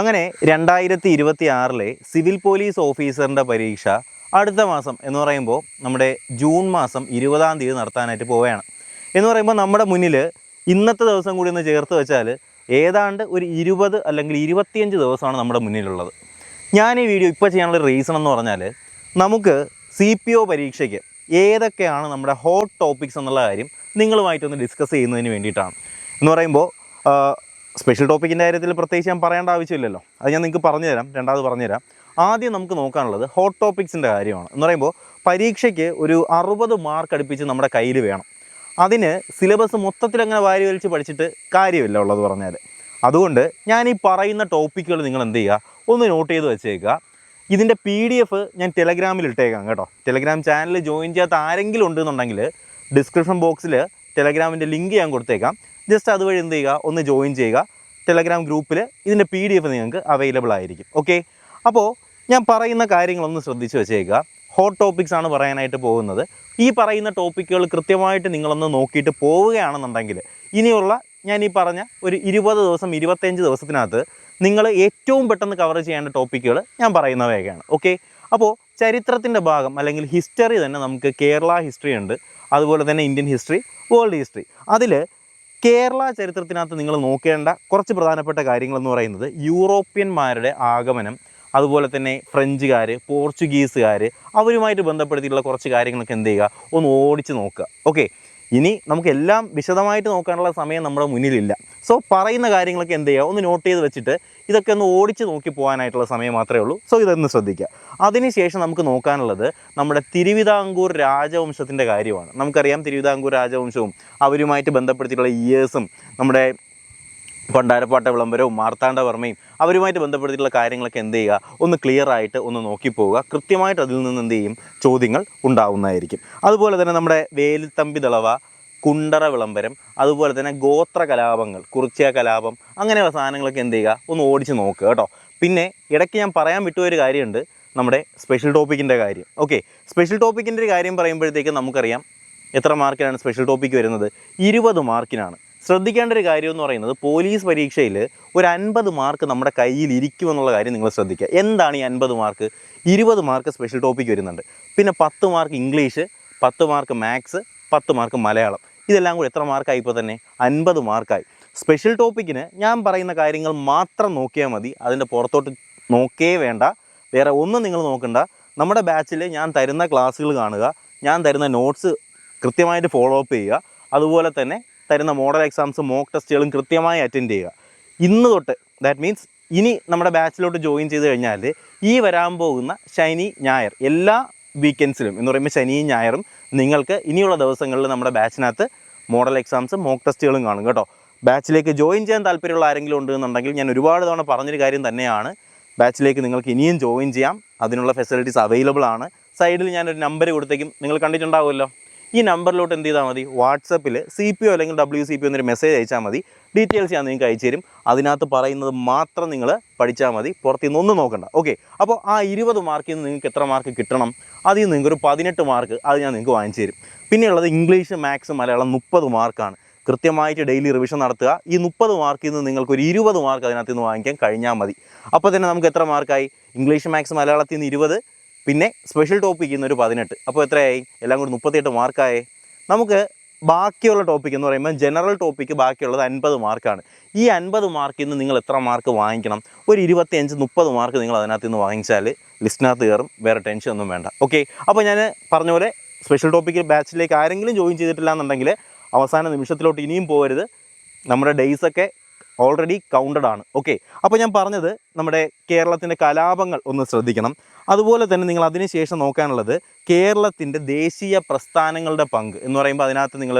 അങ്ങനെ 2026 civil police ഓഫീസറിൻ്റെ പരീക്ഷ അടുത്ത മാസം എന്ന് പറയുമ്പോൾ നമ്മുടെ ജൂൺ മാസം 20-ാം തീയതി നടത്താനായിട്ട് പോവുകയാണ്. എന്ന് പറയുമ്പോൾ നമ്മുടെ മുന്നിൽ ഇന്നത്തെ ദിവസം കൂടി ഒന്ന് ചേർത്ത് വെച്ചാൽ ഏതാണ്ട് ഒരു 20 അല്ലെങ്കിൽ 25 ദിവസമാണ് നമ്മുടെ മുന്നിലുള്ളത്. ഞാൻ ഈ വീഡിയോ ഇപ്പോൾ ചെയ്യാനുള്ള റീസൺ എന്ന് പറഞ്ഞാൽ നമുക്ക് CPO പരീക്ഷയ്ക്ക് ഏതൊക്കെയാണ് നമ്മുടെ ഹോട്ട് ടോപ്പിക്സ് എന്നുള്ള കാര്യം നിങ്ങളുമായിട്ടൊന്ന് ഡിസ്കസ് ചെയ്യുന്നതിന് വേണ്ടിയിട്ടാണ്. എന്ന് പറയുമ്പോൾ സ്പെഷ്യൽ ടോപ്പിക്കിൻ്റെ കാര്യത്തിൽ പ്രത്യേകിച്ച് ഞാൻ പറയേണ്ട ആവശ്യമില്ലല്ലോ, അത് ഞാൻ നിങ്ങൾക്ക് പറഞ്ഞുതരാം. രണ്ടാമത് പറഞ്ഞുതരാം. ആദ്യം നമുക്ക് നോക്കാനുള്ളത് ഹോട്ട് ടോപ്പിക്സിൻ്റെ കാര്യമാണ്. എന്ന് പറയുമ്പോൾ പരീക്ഷയ്ക്ക് ഒരു 60 മാർക്ക് അടുപ്പിച്ച് നമ്മുടെ കയ്യിൽ വേണം. അതിന് സിലബസ് മൊത്തത്തിൽ അങ്ങനെ വാരി വലിച്ച് പഠിച്ചിട്ട് കാര്യമില്ല ഉള്ളത് പറഞ്ഞാൽ. അതുകൊണ്ട് ഞാൻ ഈ പറയുന്ന ടോപ്പിക്കുകൾ നിങ്ങൾ എന്ത് ചെയ്യുക, ഒന്ന് നോട്ട് ചെയ്ത് വെച്ചേക്കുക. ഇതിൻ്റെ PDF ഞാൻ ടെലഗ്രാമിൽ ഇട്ടേക്കാം കേട്ടോ. ടെലഗ്രാം ചാനൽ ജോയിൻ ചെയ്യാത്ത ആരെങ്കിലും ഉണ്ടെന്നുണ്ടെങ്കിൽ ഡിസ്ക്രിപ്ഷൻ ബോക്സിൽ ടെലഗ്രാമിൻ്റെ ലിങ്ക് ഞാൻ കൊടുത്തേക്കാം. ജസ്റ്റ് അതുവഴി എന്ത് ചെയ്യുക, ഒന്ന് ജോയിൻ ചെയ്യുക. ടെലഗ്രാം ഗ്രൂപ്പിൽ ഇതിൻ്റെ PDF നിങ്ങൾക്ക് അവൈലബിൾ ആയിരിക്കും. ഓക്കെ, അപ്പോൾ ഞാൻ പറയുന്ന കാര്യങ്ങളൊന്ന് ശ്രദ്ധിച്ച് വെച്ചേക്കുക. ഹോട്ട് ടോപ്പിക്സ് ആണ് പറയാനായിട്ട് പോകുന്നത്. ഈ പറയുന്ന ടോപ്പിക്കുകൾ കൃത്യമായിട്ട് നിങ്ങളൊന്ന് നോക്കിയിട്ട് പോവുകയാണെന്നുണ്ടെങ്കിൽ ഇനിയുള്ള ഞാൻ ഈ പറഞ്ഞ ഒരു 20 ദിവസം 25 ദിവസത്തിനകത്ത് നിങ്ങൾ ഏറ്റവും പെട്ടെന്ന് കവർ ചെയ്യേണ്ട ടോപ്പിക്കുകൾ ഞാൻ പറയുന്നവയൊക്കെയാണ്. ഓക്കെ, അപ്പോൾ ചരിത്രത്തിൻ്റെ ഭാഗം അല്ലെങ്കിൽ ഹിസ്റ്ററി തന്നെ നമുക്ക് കേരള ഹിസ്റ്ററി ഉണ്ട്, അതുപോലെ തന്നെ ഇന്ത്യൻ ഹിസ്റ്ററി, വേൾഡ് ഹിസ്റ്ററി. അതിൽ കേരള ചരിത്രത്തിനകത്ത് നിങ്ങൾ നോക്കേണ്ട കുറച്ച് പ്രധാനപ്പെട്ട കാര്യങ്ങളെന്ന് പറയുന്നത് യൂറോപ്യന്മാരുടെ ആഗമനം, അതുപോലെ തന്നെ ഫ്രഞ്ചുകാർ, പോർച്ചുഗീസുകാർ, അവരുമായിട്ട് ബന്ധപ്പെടുത്തിയിട്ടുള്ള കുറച്ച് കാര്യങ്ങളൊക്കെ എന്ത് ചെയ്യുക, ഒന്ന് ഓടിച്ച് നോക്കുക. ഓക്കെ, ഇനി നമുക്കെല്ലാം വിശദമായിട്ട് നോക്കാനുള്ള സമയം നമ്മുടെ മുന്നിലില്ല. സോ പറയുന്ന കാര്യങ്ങളൊക്കെ എന്ത് ചെയ്യുക, ഒന്ന് നോട്ട് ചെയ്ത് വെച്ചിട്ട് ഇതൊക്കെ ഒന്ന് ഓടിച്ച് നോക്കി പോകാനായിട്ടുള്ള സമയം മാത്രമേ ഉള്ളൂ. സോ ഇതൊന്ന് ശ്രദ്ധിക്കുക. അതിനുശേഷം നമുക്ക് നോക്കാനുള്ളത് നമ്മുടെ തിരുവിതാംകൂർ രാജവംശത്തിൻ്റെ കാര്യമാണ്. നമുക്കറിയാം തിരുവിതാംകൂർ രാജവംശവും അവരുമായിട്ട് ബന്ധപ്പെടുത്തിയിട്ടുള്ള ഇയേഴ്സും നമ്മുടെ പണ്ടാരപ്പാട്ട വിളംബരവും മാർത്താണ്ഡവർമ്മയും അവരുമായിട്ട് ബന്ധപ്പെടുത്തിയിട്ടുള്ള കാര്യങ്ങളൊക്കെ എന്ത് ചെയ്യുക, ഒന്ന് ക്ലിയർ ആയിട്ട് ഒന്ന് നോക്കി പോവുക. കൃത്യമായിട്ട് അതിൽ നിന്ന് എന്ത് ചെയ്യും, ചോദ്യങ്ങൾ ഉണ്ടാവുന്നതായിരിക്കും. അതുപോലെ തന്നെ നമ്മുടെ വേലുത്തമ്പി ദളവ, കുണ്ടറ വിളംബരം, അതുപോലെ തന്നെ ഗോത്ര കലാപങ്ങൾ, കുറിച്യ കലാപം, അങ്ങനെയുള്ള സാധനങ്ങളൊക്കെ എന്ത് ചെയ്യുക, ഒന്ന് ഓടിച്ച് നോക്കുക കേട്ടോ. പിന്നെ ഇടയ്ക്ക് ഞാൻ പറയാൻ വിട്ടുപോയൊരു കാര്യമുണ്ട്, നമ്മുടെ സ്പെഷ്യൽ ടോപ്പിക്കിൻ്റെ കാര്യം. ഓക്കെ, സ്പെഷ്യൽ ടോപ്പിക്കിൻ്റെ ഒരു കാര്യം പറയുമ്പോഴത്തേക്കും നമുക്കറിയാം എത്ര മാർക്കിനാണ് സ്പെഷ്യൽ ടോപ്പിക്ക് വരുന്നത്, 20 മാർക്കിനാണ്. ശ്രദ്ധിക്കേണ്ട ഒരു കാര്യം എന്ന് പറയുന്നത് പോലീസ് പരീക്ഷയിൽ ഒരു 50 മാർക്ക് നമ്മുടെ കയ്യിൽ ഇരിക്കുമെന്നുള്ള കാര്യം നിങ്ങൾ ശ്രദ്ധിക്കുക. എന്താണ് ഈ 50 മാർക്ക്? 20 മാർക്ക് സ്പെഷ്യൽ ടോപ്പിക്ക് വരുന്നുണ്ട്, പിന്നെ 10 mark English, 10 mark maths, 10 mark Malayalam. ഇതെല്ലാം കൂടി എത്ര മാർക്കായി? ഇപ്പോൾ തന്നെ 50 മാർക്കായി. സ്പെഷ്യൽ ടോപ്പിക്കിന് ഞാൻ പറയുന്ന കാര്യങ്ങൾ മാത്രം നോക്കിയാൽ മതി, അതിൻ്റെ പുറത്തോട്ട് നോക്കേ വേണ്ട, വേറെ ഒന്നും നിങ്ങൾ നോക്കണ്ട. നമ്മുടെ ബാച്ചിൽ ഞാൻ തരുന്ന ക്ലാസ്സുകൾ കാണുക, ഞാൻ തരുന്ന നോട്ട്സ് കൃത്യമായിട്ട് ഫോളോ അപ്പ് ചെയ്യുക, അതുപോലെ തന്നെ തരുന്ന മോഡൽ എക്സാംസും മോക്ക് ടെസ്റ്റുകളും കൃത്യമായി അറ്റൻഡ് ചെയ്യുക. ഇന്ന് തൊട്ട്, ദാറ്റ് മീൻസ് ഇനി നമ്മുടെ ബാച്ചിലോട്ട് ജോയിൻ ചെയ്ത് കഴിഞ്ഞാൽ ഈ വരാൻ പോകുന്ന ശനി ഞായർ എല്ലാ വീക്കെൻഡ്സിലും എന്ന് പറയുമ്പോൾ ശനിയും ഞായറും നിങ്ങൾക്ക് ഇനിയുള്ള ദിവസങ്ങളിൽ നമ്മുടെ ബാച്ചിനകത്ത് മോഡൽ എക്സാംസും മോക്ക് ടെസ്റ്റുകളും കാണും കേട്ടോ. ബാച്ചിലേക്ക് ജോയിൻ ചെയ്യാൻ താല്പര്യമുള്ള ആരെങ്കിലും ഉണ്ടെന്നുണ്ടെങ്കിൽ ഞാൻ ഒരുപാട് തവണ പറഞ്ഞൊരു കാര്യം തന്നെയാണ്, ബാച്ചിലേക്ക് നിങ്ങൾക്ക് ഇനിയും ജോയിൻ ചെയ്യാം. അതിനുള്ള ഫെസിലിറ്റീസ് അവൈലബിൾ ആണ്. സൈഡിൽ ഞാനൊരു നമ്പർ കൊടുത്തേക്കും, നിങ്ങൾ കണ്ടിട്ടുണ്ടാവുമല്ലോ. ഈ നമ്പറിലോട്ട് എന്ത് ചെയ്താൽ മതി, വാട്സപ്പിൽ CPO അല്ലെങ്കിൽ WCPO എന്നൊരു മെസ്സേജ് അയച്ചാൽ മതി. ഡീറ്റെയിൽസ് ഞാൻ നിങ്ങൾക്ക് അയച്ചു തരും. അതിനകത്ത് പറയുന്നത് മാത്രം നിങ്ങൾ പഠിച്ചാൽ മതി, പുറത്തുനിന്ന് ഒന്നും നോക്കണ്ട. ഓക്കെ, അപ്പോൾ ആ 20 മാർക്കിൽ നിന്ന് നിങ്ങൾക്ക് എത്ര മാർക്ക് കിട്ടണം, അതിൽ നിന്ന് നിങ്ങൾക്കൊരു 18 മാർക്ക് അത് ഞാൻ നിങ്ങൾക്ക് വാങ്ങിച്ചു തരും. പിന്നെയുള്ളത് ഇംഗ്ലീഷ്, മാത്സ്, മലയാളം 30 മാർക്കാണ്. കൃത്യമായിട്ട് ഡെയിലി റിവിഷൻ നടത്തുക. ഈ 30 മാർക്കിൽ നിന്ന് നിങ്ങൾക്കൊരു 20 മാർക്ക് അതിനകത്ത് നിന്ന് വാങ്ങിക്കാൻ കഴിഞ്ഞാൽ മതി. അപ്പോൾ തന്നെ നമുക്ക് എത്ര മാർക്കായി? ഇംഗ്ലീഷ്, മാത്സ്, മലയാളത്തിൽ നിന്ന് 20, പിന്നെ സ്പെഷ്യൽ ടോപ്പിക്കിൽ നിന്നൊരു 18. അപ്പോൾ എത്രയായി? എല്ലാം കൂടി 38 മാർക്കായേ. നമുക്ക് ബാക്കിയുള്ള ടോപ്പിക് എന്ന് പറയുമ്പോൾ ജനറൽ ടോപ്പിക്ക് ബാക്കിയുള്ളത് 50 മാർക്കാണ്. ഈ 50 മാർക്കിൽ നിന്ന് നിങ്ങൾ എത്ര മാർക്ക് വാങ്ങിക്കണം? ഒരു 25-30 മാർക്ക് നിങ്ങൾ അതിനകത്ത് നിന്ന് വാങ്ങിച്ചാൽ ലിസ്റ്റിനകത്ത് കയറും, വേറെ ടെൻഷൻ ഒന്നും വേണ്ട. ഓക്കെ, അപ്പോൾ ഞാൻ പറഞ്ഞ പോലെ സ്പെഷ്യൽ ടോപ്പിക്ക് ബാച്ചിലേക്ക് ആരെങ്കിലും ജോയിൻ ചെയ്തിട്ടില്ല എന്നുണ്ടെങ്കിൽ അവസാന നിമിഷത്തിലോട്ട് ഇനിയും പോകരുത്. നമ്മുടെ ഡേയ്സൊക്കെ ഓൾറെഡി കൗണ്ടഡ് ആണ്. ഓക്കെ, അപ്പോൾ ഞാൻ പറഞ്ഞത് നമ്മുടെ കേരളത്തിൻ്റെ കലാപങ്ങൾ ഒന്ന് ശ്രദ്ധിക്കണം. അതുപോലെ തന്നെ നിങ്ങൾ അതിന് ശേഷം നോക്കാനുള്ളത് കേരളത്തിൻ്റെ ദേശീയ പ്രസ്ഥാനങ്ങളുടെ പങ്ക് എന്ന് പറയുമ്പോൾ അതിനകത്ത് നിങ്ങൾ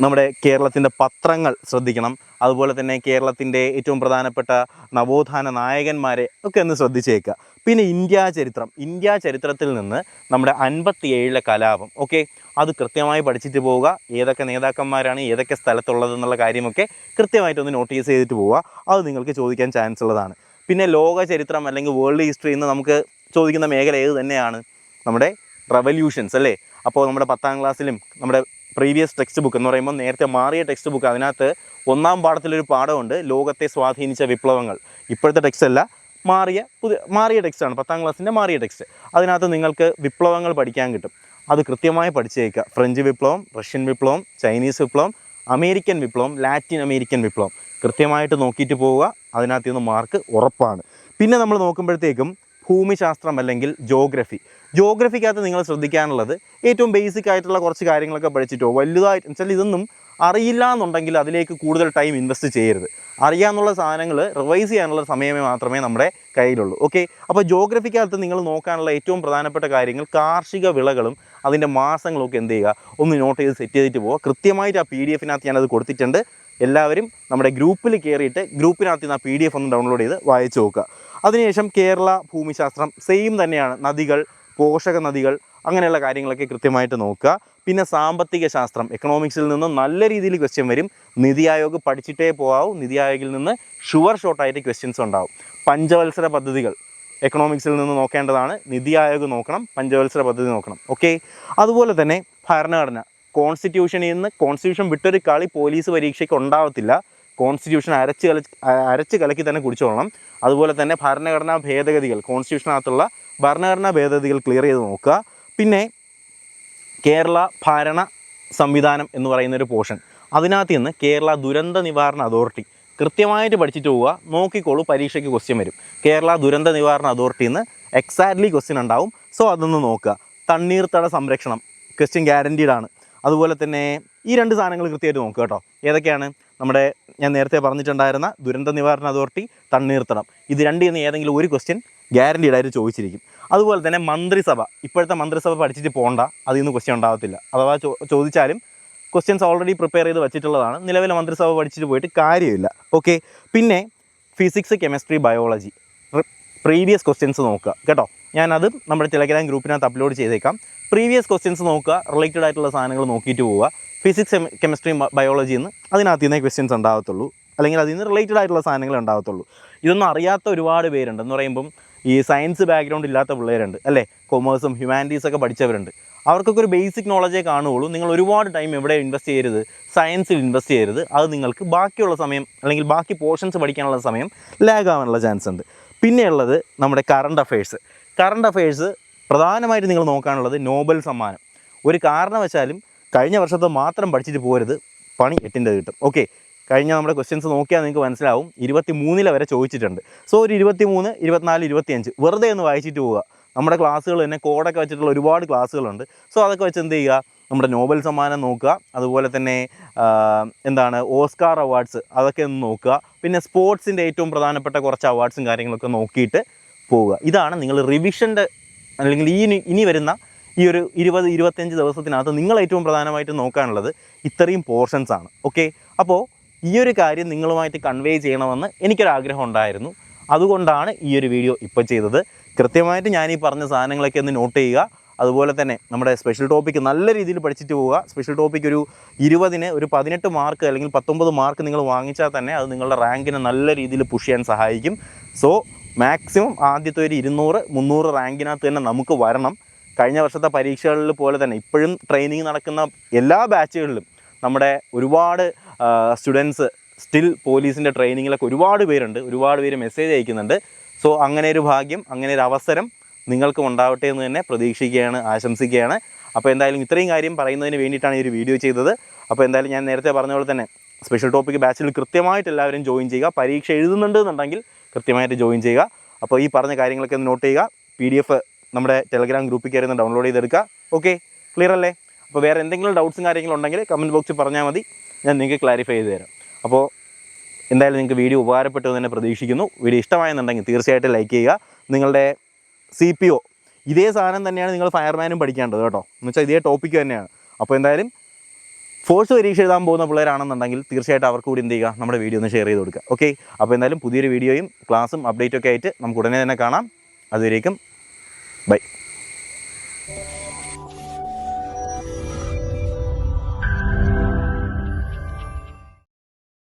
നമ്മുടെ കേരളത്തിൻ്റെ പത്രങ്ങൾ ശ്രദ്ധിക്കണം. അതുപോലെ തന്നെ കേരളത്തിൻ്റെ ഏറ്റവും പ്രധാനപ്പെട്ട നവോത്ഥാന നായകന്മാരെ ഒക്കെ ഒന്ന് ശ്രദ്ധിച്ചേക്കുക. പിന്നെ ഇന്ത്യ ചരിത്രത്തിൽ നിന്ന് നമ്മുടെ 57 കലാപം. ഓക്കെ, അത് കൃത്യമായി പഠിച്ചിട്ട് പോവുക. ഏതൊക്കെ നേതാക്കന്മാരാണ് ഏതൊക്കെ സ്ഥലത്തുള്ളതെന്നുള്ള കാര്യമൊക്കെ കൃത്യമായിട്ടൊന്ന് നോട്ടീസ് ചെയ്തിട്ട് പോവുക. അത് നിങ്ങൾക്ക് ചോദിക്കാൻ ചാൻസ് ഉള്ളതാണ്. പിന്നെ ലോക ചരിത്രം അല്ലെങ്കിൽ വേൾഡ് ഹിസ്റ്ററി എന്ന് നമുക്ക് ചോദിക്കുന്ന മേഖല ഏത് തന്നെയാണ്? നമ്മുടെ റവല്യൂഷൻസ് അല്ലേ. അപ്പോൾ നമ്മുടെ 10ാം ക്ലാസ്സിലും നമ്മുടെ പ്രീവിയസ് ടെക്സ്റ്റ് ബുക്ക് എന്ന് പറയുമ്പോൾ നേരത്തെ മാറിയ ടെക്സ്റ്റ് ബുക്ക്. അതിനകത്ത് 1-ാം പാഠത്തിലൊരു പാഠമുണ്ട്, ലോകത്തെ സ്വാധീനിച്ച വിപ്ലവങ്ങൾ. ഇപ്പോഴത്തെ ടെക്സ്റ്റ് അല്ല, മാറിയ ടെക്സ്റ്റാണ്, 10ാം ക്ലാസ്സിൻ്റെ മാറിയ ടെക്സ്റ്റ്. അതിനകത്ത് നിങ്ങൾക്ക് വിപ്ലവങ്ങൾ പഠിക്കാൻ കിട്ടും. അത് കൃത്യമായി പഠിച്ചേക്കുക. ഫ്രഞ്ച് വിപ്ലവം, റഷ്യൻ വിപ്ലവം, ചൈനീസ് വിപ്ലവം, അമേരിക്കൻ വിപ്ലവം, ലാറ്റിൻ അമേരിക്കൻ വിപ്ലവം കൃത്യമായിട്ട് നോക്കിയിട്ട് പോവുക. അതിനകത്ത് നിന്ന് മാർക്ക് ഉറപ്പാണ്. പിന്നെ നമ്മൾ നോക്കുമ്പോഴത്തേക്കും ഭൂമിശാസ്ത്രം അല്ലെങ്കിൽ ജോഗ്രഫിക്കകത്ത് നിങ്ങൾ ശ്രദ്ധിക്കാനുള്ളത് ഏറ്റവും ബേസിക് ആയിട്ടുള്ള കുറച്ച് കാര്യങ്ങളൊക്കെ പഠിച്ചിട്ടോ വലുതായിട്ട് വെച്ചാൽ ഇതൊന്നും അറിയില്ല എന്നുണ്ടെങ്കിൽ അതിലേക്ക് കൂടുതൽ ടൈം ഇൻവെസ്റ്റ് ചെയ്യരുത്. അറിയാമെന്നുള്ള സാധനങ്ങൾ റിവൈസ് ചെയ്യാനുള്ള സമയമേ മാത്രമേ നമ്മുടെ കയ്യിലുള്ളൂ. ഓക്കെ, അപ്പോൾ ജോഗ്രഫിക്കകത്ത് നിങ്ങൾ നോക്കാനുള്ള ഏറ്റവും പ്രധാനപ്പെട്ട കാര്യങ്ങൾ കാർഷിക വിളകളും അതിൻ്റെ മാസങ്ങളൊക്കെ എന്ത് ചെയ്യുക, ഒന്ന് നോട്ട് ചെയ്ത് സെറ്റ് ചെയ്തിട്ട് പോവുക. കൃത്യമായിട്ട് ആ PDF-നകത്ത് ഞാനത് കൊടുത്തിട്ടുണ്ട്. എല്ലാവരും നമ്മുടെ ഗ്രൂപ്പിൽ കയറിയിട്ട് ഗ്രൂപ്പിനകത്ത് നിന്ന് ആ PDF ഒന്ന് ഡൗൺലോഡ് ചെയ്ത് വായിച്ച് നോക്കുക. അതിനുശേഷം കേരള ഭൂമിശാസ്ത്രം സെയിം തന്നെയാണ്. നദികൾ, പോഷക നദികൾ, അങ്ങനെയുള്ള കാര്യങ്ങളൊക്കെ കൃത്യമായിട്ട് നോക്കുക. പിന്നെ സാമ്പത്തിക ശാസ്ത്രം, എക്കണോമിക്സിൽ നിന്ന് നല്ല രീതിയിൽ ക്വസ്റ്റ്യൻ വരും. നിതി ആയോഗ് പഠിച്ചിട്ടേ പോകാവൂ. നിതി ആയോഗിൽ നിന്ന് ഷുവർ ഷോട്ടായിട്ട് ക്വസ്റ്റ്യൻസ് ഉണ്ടാവും. പഞ്ചവത്സര പദ്ധതികൾ എക്കണോമിക്സിൽ നിന്ന് നോക്കേണ്ടതാണ്. നിതി ആയോഗ് നോക്കണം, പഞ്ചവത്സര പദ്ധതി നോക്കണം. ഓക്കെ, അതുപോലെ തന്നെ ഭരണഘടന, കോൺസ്റ്റിറ്റ്യൂഷൻ വിട്ടൊരു കളി പോലീസ് പരീക്ഷയ്ക്ക് ഉണ്ടാവത്തില്ല. കോൺസ്റ്റിറ്റ്യൂഷൻ അരച്ച് കലക്കി തന്നെ കുടിച്ചോളണം. അതുപോലെ തന്നെ ഭരണഘടനാ ഭേദഗതികൾ, കോൺസ്റ്റിറ്റ്യൂഷനകത്തുള്ള ഭരണഘടനാ ഭേദഗതികൾ ക്ലിയർ ചെയ്ത് നോക്കുക. പിന്നെ കേരള ഭരണ സംവിധാനം എന്ന് പറയുന്നൊരു പോർഷൻ, അതിനകത്ത് നിന്ന് കേരള ദുരന്ത നിവാരണ അതോറിറ്റി കൃത്യമായിട്ട് പഠിച്ചിട്ട് പോവുക. നോക്കിക്കോളൂ, പരീക്ഷയ്ക്ക് ക്വസ്റ്റ്യൻ വരും. കേരള ദുരന്ത നിവാരണ അതോറിറ്റിയിൽ നിന്ന് എക്സാക്ട്ലി ക്വസ്റ്റ്യൻ ഉണ്ടാവും. സോ അതൊന്ന് നോക്കുക. തണ്ണീർത്തട സംരക്ഷണം ക്വസ്റ്റ്യൻ ഗ്യാരൻറ്റീഡാണ്. അതുപോലെ തന്നെ ഈ 2 സാധനങ്ങൾ കൃത്യമായിട്ട് നോക്കുക കേട്ടോ. ഏതൊക്കെയാണ്? ഞാൻ നേരത്തെ പറഞ്ഞിട്ടുണ്ടായിരുന്ന ദുരന്ത നിവാരണ അതോറിറ്റി, തണ്ണീർത്തടം. ഇത് രണ്ടിൽ നിന്ന് ഏതെങ്കിലും ഒരു ക്വസ്റ്റ്യൻ ഗ്യാരൻറ്റീഡായിട്ട് ചോദിച്ചിരിക്കും. അതുപോലെ തന്നെ മന്ത്രിസഭ, ഇപ്പോഴത്തെ മന്ത്രിസഭ പഠിച്ചിട്ട് പോകണ്ട, അതിൽ നിന്ന് ക്വസ്റ്റ്യൻ ഉണ്ടാകത്തില്ല. അഥവാ ചോദിച്ചാലും ക്വസ്റ്റ്യൻസ് ഓൾറെഡി പ്രിപ്പയർ ചെയ്ത് വെച്ചിട്ടുള്ളതാണ്. നിലവിലെ മന്ത്രിസഭ പഠിച്ചിട്ട് പോയിട്ട് കാര്യമില്ല. ഓക്കെ, പിന്നെ physics, chemistry, biology previous questions നോക്കുക കേട്ടോ. ഞാനത് നമ്മുടെ ടെലഗ്രാം ഗ്രൂപ്പിനകത്ത് അപ്ലോഡ് ചെയ്തേക്കാം. പ്രീവിയസ് ക്വസ്റ്റ്യൻസ് നോക്കുക, റിലേറ്റഡ് ആയിട്ടുള്ള സാധനങ്ങൾ നോക്കിയിട്ട് പോവുക. ഫിസിക്സ്, കെമിസ്ട്രി, ബയോളജിയിൽ നിന്ന് അതിനകത്ത് നിന്നേ ക്വസ്റ്റ്യൻസ് ഉണ്ടാകത്തുള്ളൂ, അല്ലെങ്കിൽ അതിൽ നിന്ന് റിലേറ്റഡ് ആയിട്ടുള്ള സാധനങ്ങൾ ഉണ്ടാകത്തുള്ളൂ. ഇതൊന്നും അറിയാത്ത ഒരുപാട് പേരുണ്ട്. എന്ന് പറയുമ്പം ഈ സയൻസ് ബാക്ക്ഗ്രൗണ്ട് ഇല്ലാത്ത പിള്ളേരുണ്ട് അല്ലേ, കൊമേഴ്സും ഹ്യൂമാനിറ്റീസൊക്കെ പഠിച്ചവരുണ്ട്. അവർക്കൊക്കെ ഒരു ബേസിക് നോളജേ കാണുകയുള്ളൂ. നിങ്ങൾ ഒരുപാട് ടൈം എവിടെ ഇൻവെസ്റ്റ് ചെയ്യരുത്, സയൻസിൽ ഇൻവെസ്റ്റ് ചെയ്യരുത്. അത് നിങ്ങൾക്ക് ബാക്കിയുള്ള സമയം അല്ലെങ്കിൽ ബാക്കി പോർഷൻസ് പഠിക്കാനുള്ള സമയം ലാഗ് ആവാനുള്ള ചാൻസ് ഉണ്ട്. പിന്നെയുള്ളത് നമ്മുടെ കറണ്ട് അഫയേഴ്സ് പ്രധാനമായിട്ട് നിങ്ങൾ നോക്കാനുള്ളത് നോബൽ സമ്മാനം. ഒരു കാരണവശാലും കഴിഞ്ഞ വർഷത്തെ മാത്രം പഠിച്ചിട്ട് പോരുത്, പണി 8ൻ്റെ കിട്ടും. ഓക്കെ, കഴിഞ്ഞ നമ്മുടെ ക്വസ്റ്റ്യൻസ് നോക്കിയാൽ നിങ്ങൾക്ക് മനസ്സിലാവും. 23 വരെ ചോദിച്ചിട്ടുണ്ട്. സോ ഒരു 23, 24, 25 വെറുതെ ഒന്ന് വായിച്ചിട്ട് പോവുക. നമ്മുടെ ക്ലാസ്സുകൾ തന്നെ കോഡൊക്കെ വെച്ചിട്ടുള്ള ഒരുപാട് ക്ലാസ്സുകളുണ്ട്. സോ അതൊക്കെ വെച്ച് എന്ത് ചെയ്യുക, നമ്മുടെ നോബൽ സമ്മാനം നോക്കുക. അതുപോലെ തന്നെ ഓസ്കാർ അവാർഡ്സ് അതൊക്കെ ഒന്ന് നോക്കുക. പിന്നെ സ്പോർട്സിൻ്റെ ഏറ്റവും പ്രധാനപ്പെട്ട കുറച്ച് അവാർഡ്സും കാര്യങ്ങളൊക്കെ നോക്കിയിട്ട് പോവുക. ഇതാണ് നിങ്ങൾ റിവിഷൻ്റെ അല്ലെങ്കിൽ ഇനി വരുന്ന ഈ ഒരു 20-25 ദിവസത്തിനകത്ത് നിങ്ങൾ ഏറ്റവും പ്രധാനമായിട്ട് നോക്കാനുള്ളത് ഇത്രയും പോർഷൻസാണ്. ഓക്കെ, അപ്പോൾ ഈ ഒരു കാര്യം നിങ്ങളുമായിട്ട് കൺവേ ചെയ്യണമെന്ന് എനിക്കൊരാഗ്രഹം ഉണ്ടായിരുന്നു. അതുകൊണ്ടാണ് ഈ ഒരു വീഡിയോ ഇപ്പോൾ ചെയ്തത്. കൃത്യമായിട്ട് ഞാൻ ഈ പറഞ്ഞ സാധനങ്ങളൊക്കെ ഒന്ന് നോട്ട് ചെയ്യുക. അതുപോലെ തന്നെ നമ്മുടെ സ്പെഷ്യൽ ടോപ്പിക്ക് നല്ല രീതിയിൽ പഠിച്ചിട്ട് പോവുക. സ്പെഷ്യൽ ടോപ്പിക്ക് ഒരു 20-ന് ഒരു 18 മാർക്ക് അല്ലെങ്കിൽ 19 മാർക്ക് നിങ്ങൾ വാങ്ങിച്ചാൽ തന്നെ അത് നിങ്ങളുടെ റാങ്കിനെ നല്ല രീതിയിൽ പുഷ് ചെയ്യാൻ സഹായിക്കും. സോ മാക്സിമം ആദ്യത്തെ ഒരു 200-300 റാങ്കിനകത്ത് തന്നെ നമുക്ക് വരണം. കഴിഞ്ഞ വർഷത്തെ പരീക്ഷകളിൽ പോലെ തന്നെ ഇപ്പോഴും ട്രെയിനിങ് നടക്കുന്ന എല്ലാ ബാച്ചുകളിലും നമ്മുടെ ഒരുപാട് സ്റ്റുഡൻസ് സ്റ്റിൽ പോലീസിൻ്റെ ട്രെയിനിങ്ങിലൊക്കെ ഒരുപാട് പേര് മെസ്സേജ് അയക്കുന്നുണ്ട്. സോ അങ്ങനെ ഒരു ഭാഗ്യം, അങ്ങനെ ഒരു അവസരം നിങ്ങൾക്കും ഉണ്ടാവട്ടെ എന്ന് തന്നെ പ്രതീക്ഷിക്കുകയാണ്, ആശംസിക്കുകയാണ്. അപ്പോൾ എന്തായാലും ഇത്രയും കാര്യം പറയുന്നതിന് വേണ്ടിയിട്ടാണ് ഈ ഒരു വീഡിയോ ചെയ്തത്. അപ്പോൾ എന്തായാലും ഞാൻ നേരത്തെ പറഞ്ഞ പോലെ തന്നെ സ്പെഷ്യൽ ടോപ്പിക് ബാച്ചിൽ കൃത്യമായിട്ട് എല്ലാവരും ജോയിൻ ചെയ്യുക. പരീക്ഷ എഴുതുന്നുണ്ടെന്നുണ്ടെങ്കിൽ കൃത്യമായിട്ട് ജോയിൻ ചെയ്യുക. അപ്പോൾ ഈ പറഞ്ഞ കാര്യങ്ങളൊക്കെ ഒന്ന് നോട്ട് ചെയ്യുക. PDF നമ്മുടെ ടെലഗ്രാം ഗ്രൂപ്പിൽ കയറി ഒന്ന് ഡൗൺലോഡ് ചെയ്തെടുക്കുക. ഓക്കെ, ക്ലിയർ അല്ലേ? അപ്പോൾ വേറെ എന്തെങ്കിലും ഡൗട്ട്സും കാര്യങ്ങളും ഉണ്ടെങ്കിൽ കമൻറ്റ് ബോക്സിൽ പറഞ്ഞാൽ മതി, ഞാൻ നിങ്ങൾക്ക് ക്ലാരിഫൈ ചെയ്ത് തരാം. അപ്പോൾ എന്തായാലും നിങ്ങൾക്ക് വീഡിയോ ഉപകാരപ്പെട്ടു എന്ന് തന്നെ പ്രതീക്ഷിക്കുന്നു. വീഡിയോ ഇഷ്ടമായെന്നുണ്ടെങ്കിൽ തീർച്ചയായിട്ടും ലൈക്ക് ചെയ്യുക. നിങ്ങളുടെ CPO ഇതേ സാധനം തന്നെയാണ് നിങ്ങൾ ഫയർമാനും പഠിക്കേണ്ടത് കേട്ടോ. എന്ന് വെച്ചാൽ ഇതേ ടോപ്പിക്ക് തന്നെയാണ്. അപ്പോൾ എന്തായാലും ഫോഴ്സ് പരീക്ഷ എഴുതാൻ പോകുന്ന പിള്ളേരാണെന്നുണ്ടെങ്കിൽ തീർച്ചയായിട്ടും അവർക്ക് കൂടി എന്ത് ചെയ്യുക, നമ്മുടെ വീഡിയോ ഒന്ന് ഷെയർ ചെയ്ത് കൊടുക്കുക. ഓക്കെ, അപ്പോൾ എന്തായാലും പുതിയൊരു വീഡിയോയും ക്ലാസ്സും അപ്ഡേറ്റൊക്കെ ആയിട്ട് നമുക്ക് ഉടനെ തന്നെ കാണാം. അതുവരേക്കും ബൈ.